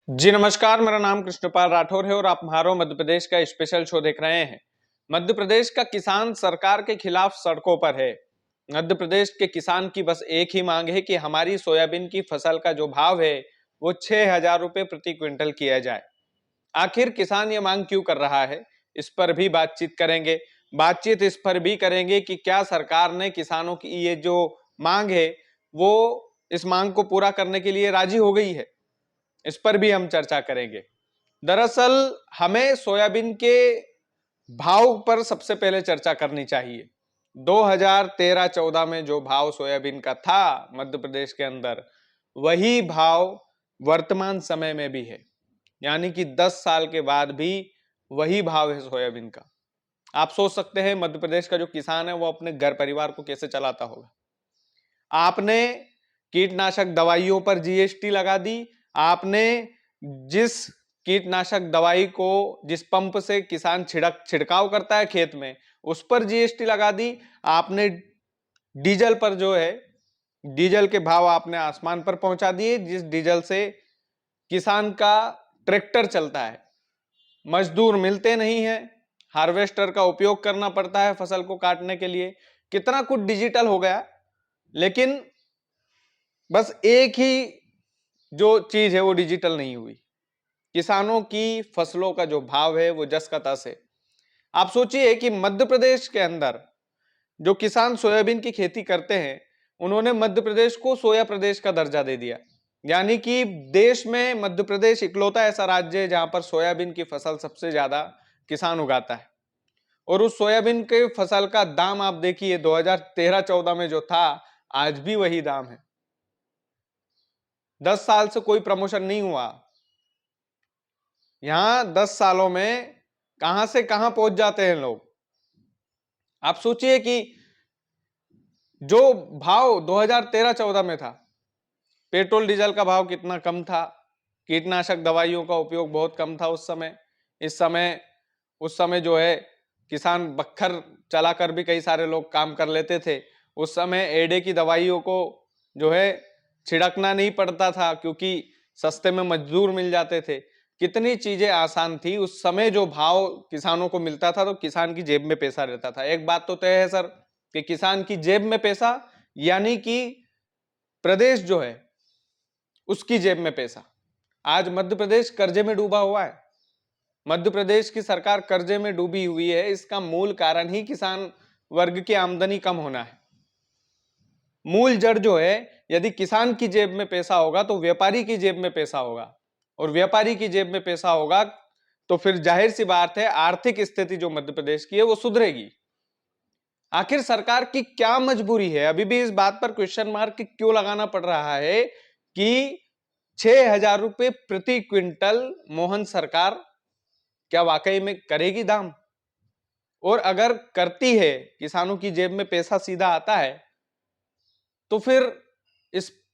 जी नमस्कार, मेरा नाम कृष्णपाल राठौर है और आप म्हारो मध्य प्रदेश का स्पेशल शो देख रहे हैं। मध्य प्रदेश का किसान सरकार के खिलाफ सड़कों पर है। मध्य प्रदेश के किसान की बस एक ही मांग है कि हमारी सोयाबीन की फसल का जो भाव है वो 6,000 रुपये प्रति क्विंटल किया जाए। आखिर किसान ये मांग क्यों कर रहा है, इस पर भी बातचीत करेंगे। बातचीत इस पर भी करेंगे कि क्या सरकार ने किसानों की ये जो मांग है वो इस मांग को पूरा करने के लिए राजी हो गई है, इस पर भी हम चर्चा करेंगे। दरअसल हमें सोयाबीन के भाव पर सबसे पहले चर्चा करनी चाहिए। 2013-14 में जो भाव सोयाबीन का था मध्य प्रदेश के अंदर, वही भाव वर्तमान समय में भी है। यानी कि 10 साल के बाद भी वही भाव है सोयाबीन का। आप सोच सकते हैं मध्य प्रदेश का जो किसान है वो अपने घर परिवार को कैसे चलाता होगा। आपने कीटनाशक दवाइयों पर जीएसटी लगा दी। आपने जिस कीटनाशक दवाई को जिस पंप से किसान छिड़काव करता है खेत में, उस पर जीएसटी लगा दी। आपने डीजल पर जो है, डीजल के भाव आपने आसमान पर पहुंचा दिए, जिस डीजल से किसान का ट्रैक्टर चलता है। मजदूर मिलते नहीं है, हार्वेस्टर का उपयोग करना पड़ता है फसल को काटने के लिए। कितना कुछ डिजिटल हो गया, लेकिन बस एक ही जो चीज है वो डिजिटल नहीं हुई। किसानों की फसलों का जो भाव है वो जस का तस है। आप सोचिए कि मध्य प्रदेश के अंदर जो किसान सोयाबीन की खेती करते हैं, उन्होंने मध्य प्रदेश को सोया प्रदेश का दर्जा दे दिया। यानी कि देश में मध्य प्रदेश इकलौता ऐसा राज्य है जहां पर सोयाबीन की फसल सबसे ज्यादा किसान उगाता है। और उस सोयाबीन के फसल का दाम आप देखिए 2013-14 में जो था, आज भी वही दाम है। 10 साल से कोई प्रमोशन नहीं हुआ। यहां 10 सालों में कहां से कहां पहुंच जाते हैं लोग। आप सोचिए कि जो भाव 2013-14 में था, पेट्रोल डीजल का भाव कितना कम था, कीटनाशक दवाइयों का उपयोग बहुत कम था उस समय। उस समय जो है किसान बख्तर चलाकर भी कई सारे लोग काम कर लेते थे। उस समय एडे की दवाइयों को जो है छिड़कना नहीं पड़ता था, क्योंकि सस्ते में मजदूर मिल जाते थे। कितनी चीजें आसान थी उस समय। जो भाव किसानों को मिलता था तो किसान की जेब में पैसा रहता था। एक बात तो तय है सर कि किसान की जेब में पैसा, यानी कि प्रदेश जो है उसकी जेब में पैसा। आज मध्य प्रदेश कर्जे में डूबा हुआ है। मध्य प्रदेश की सरकार कर्जे में डूबी हुई है। इसका मूल कारण ही किसान वर्ग की आमदनी कम होना है। मूल जड़ जो है, यदि किसान की जेब में पैसा होगा तो व्यापारी की जेब में पैसा होगा, और व्यापारी की जेब में पैसा होगा तो फिर जाहिर सी बात है आर्थिक स्थिति जो मध्य प्रदेश की है वो सुधरेगी। आखिर सरकार की क्या मजबूरी है, अभी भी इस बात पर क्वेश्चन मार्क क्यों लगाना पड़ रहा है कि 6,000 रुपए प्रति क्विंटल मोहन सरकार क्या वाकई में करेगी दाम? और अगर करती है, किसानों की जेब में पैसा सीधा आता है, तो फिर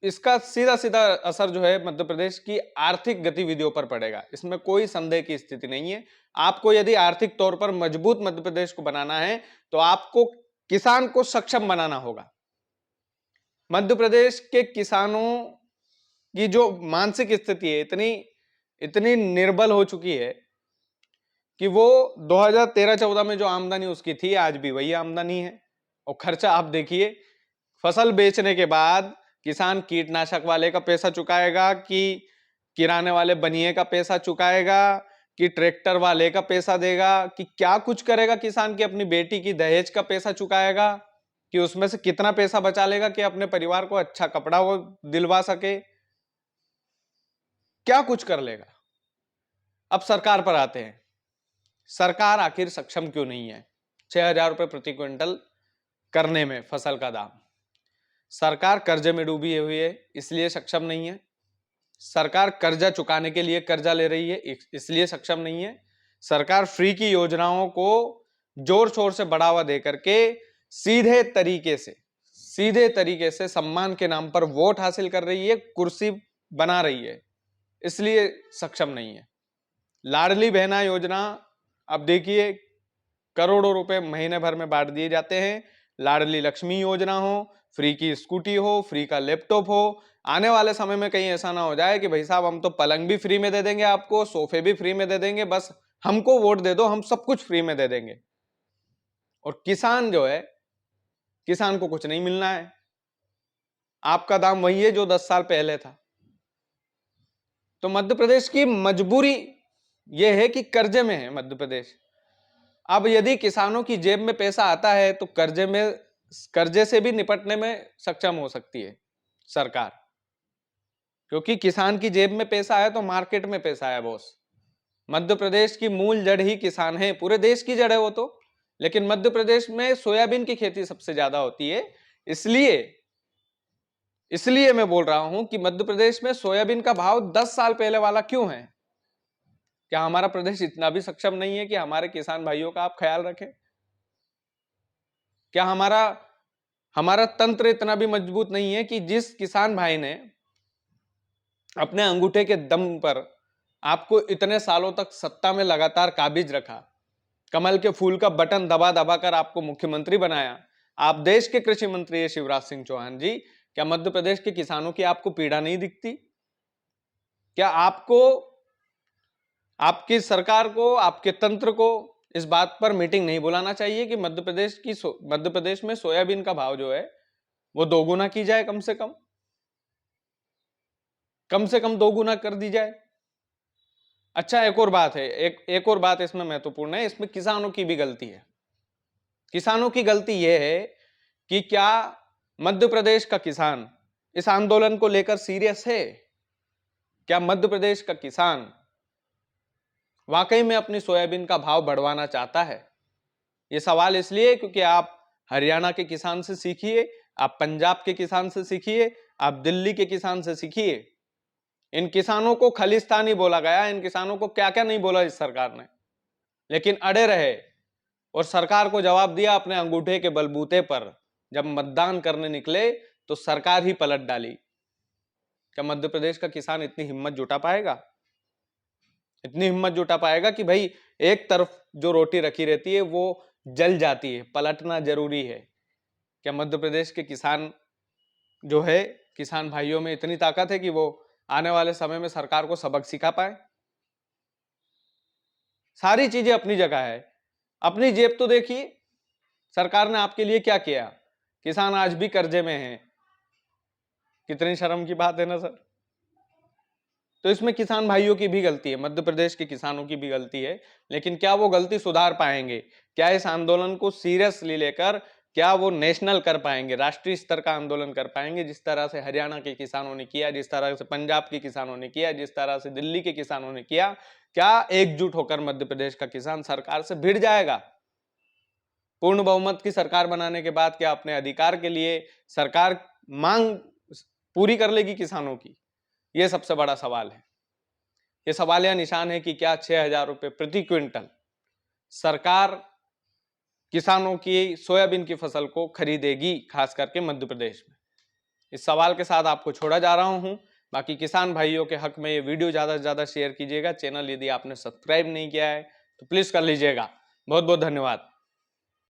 इसका सीधा सीधा असर जो है मध्य प्रदेश की आर्थिक गतिविधियों पर पड़ेगा। इसमें कोई संदेह की स्थिति नहीं है। आपको यदि आर्थिक तौर पर मजबूत मध्य प्रदेश को बनाना है तो आपको किसान को सक्षम बनाना होगा। मध्य प्रदेश के किसानों की जो मानसिक स्थिति है इतनी इतनी निर्बल हो चुकी है कि वो 2013-14 में जो आमदनी उसकी थी आज भी वही आमदनी है। और खर्चा आप देखिए, फसल बेचने के बाद किसान कीटनाशक वाले का पैसा चुकाएगा, कि किराने वाले बनिए का पैसा चुकाएगा, कि ट्रैक्टर वाले का पैसा देगा, कि क्या कुछ करेगा किसान की अपनी बेटी की दहेज का पैसा चुकाएगा, कि उसमें से कितना पैसा बचा लेगा कि अपने परिवार को अच्छा कपड़ा वो दिलवा सके, क्या कुछ कर लेगा। अब सरकार पर आते हैं। सरकार आखिर सक्षम क्यों नहीं है 6,000 रुपए प्रति क्विंटल करने में फसल का दाम? सरकार कर्जे में डूबी हुई है इसलिए सक्षम नहीं है। सरकार कर्जा चुकाने के लिए कर्जा ले रही है इसलिए सक्षम नहीं है। सरकार फ्री की योजनाओं को जोर शोर से बढ़ावा देकर के सीधे तरीके से सम्मान के नाम पर वोट हासिल कर रही है, कुर्सी बना रही है, इसलिए सक्षम नहीं है। लाडली बहना योजना, अब देखिए करोड़ों रुपए महीने भर में बांट दिए जाते हैं, लाडली लक्ष्मी योजना हो, फ्री की स्कूटी हो, फ्री का लैपटॉप हो। आने वाले समय में कहीं ऐसा ना हो जाए कि भाई साहब हम तो पलंग भी फ्री में दे देंगे आपको, सोफे भी फ्री में दे देंगे, बस हमको वोट दे दो, हम सब कुछ फ्री में दे देंगे। और किसान जो है, किसान को कुछ नहीं मिलना है, आपका दाम वही है जो 10 साल पहले था। तो मध्य प्रदेश की मजबूरी यह है कि कर्जे में है मध्य प्रदेश। अब यदि किसानों की जेब में पैसा आता है तो कर्जे से भी निपटने में सक्षम हो सकती है सरकार, क्योंकि किसान की जेब में पैसा है तो मार्केट में पैसा है बॉस। मध्य प्रदेश की मूल जड़ ही किसान है, पूरे देश की जड़ है वो तो, लेकिन मध्य प्रदेश में सोयाबीन की खेती सबसे ज्यादा होती है। इसलिए इसलिए मैं बोल रहा हूं कि मध्य प्रदेश में सोयाबीन का भाव 10 साल पहले वाला क्यों है। क्या हमारा प्रदेश इतना भी सक्षम नहीं है कि हमारे किसान भाइयों का आप ख्याल रखें? क्या हमारा हमारा तंत्र इतना भी मजबूत नहीं है कि जिस किसान भाई ने अपने अंगूठे के दम पर आपको इतने सालों तक सत्ता में लगातार काबिज रखा, कमल के फूल का बटन दबा दबा कर आपको मुख्यमंत्री बनाया, आप देश के कृषि मंत्री है शिवराज सिंह चौहान जी, क्या मध्य प्रदेश के किसानों की आपको पीड़ा नहीं दिखती? क्या आपको, आपकी सरकार को, आपके तंत्र को इस बात पर मीटिंग नहीं बुलाना चाहिए कि मध्य प्रदेश में सोयाबीन का भाव जो है वो दोगुना की जाए, कम से कम दोगुना कर दी जाए। अच्छा, एक और बात है, एक और बात इसमें महत्वपूर्ण है, इसमें किसानों की भी गलती है। किसानों की गलती यह है कि क्या मध्य प्रदेश का किसान इस आंदोलन को लेकर सीरियस है? क्या मध्य प्रदेश का किसान वाकई में अपनी सोयाबीन का भाव बढ़वाना चाहता है? यह सवाल इसलिए क्योंकि आप हरियाणा के किसान से सीखिए, आप पंजाब के किसान से सीखिए, आप दिल्ली के किसान से सीखिए। इन किसानों को खालिस्तानी बोला गया, इन किसानों को क्या क्या नहीं बोला इस सरकार ने, लेकिन अड़े रहे और सरकार को जवाब दिया अपने अंगूठे के बलबूते पर। जब मतदान करने निकले तो सरकार ही पलट डाली। क्या मध्य प्रदेश का किसान इतनी हिम्मत जुटा पाएगा? इतनी हिम्मत जुटा पाएगा कि भाई एक तरफ जो रोटी रखी रहती है वो जल जाती है, पलटना जरूरी है? क्या मध्य प्रदेश के किसान जो है, किसान भाइयों में इतनी ताकत है कि वो आने वाले समय में सरकार को सबक सिखा पाए? सारी चीजें अपनी जगह है, अपनी जेब तो देखिए, सरकार ने आपके लिए क्या किया? किसान आज भी कर्जे में हैं, कितनी शर्म की बात है ना सर। तो इसमें किसान भाइयों की भी गलती है, मध्य प्रदेश के किसानों की भी गलती है, लेकिन क्या वो गलती सुधार पाएंगे? क्या इस आंदोलन को सीरियसली लेकर क्या वो नेशनल कर पाएंगे, राष्ट्रीय स्तर का आंदोलन कर पाएंगे, जिस तरह से हरियाणा के किसानों ने किया, जिस तरह से पंजाब के किसानों ने किया, जिस तरह से दिल्ली के किसानों ने किया? क्या एकजुट होकर मध्य प्रदेश का किसान सरकार से भिड़ जाएगा? पूर्ण बहुमत की सरकार बनाने के बाद क्या अपने अधिकार के लिए सरकार मांग पूरी कर लेगी किसानों की? यह सबसे बड़ा सवाल है। यह सवालिया निशान है कि क्या 6,000 रुपए प्रति क्विंटल सरकार किसानों की सोयाबीन की फसल को खरीदेगी, खास करके मध्य प्रदेश में? इस सवाल के साथ आपको छोड़ा जा रहा हूं। बाकी किसान भाइयों के हक में ये वीडियो ज्यादा से ज्यादा शेयर कीजिएगा। चैनल यदि आपने सब्सक्राइब नहीं किया है तो प्लीज कर लीजिएगा। बहुत बहुत धन्यवाद।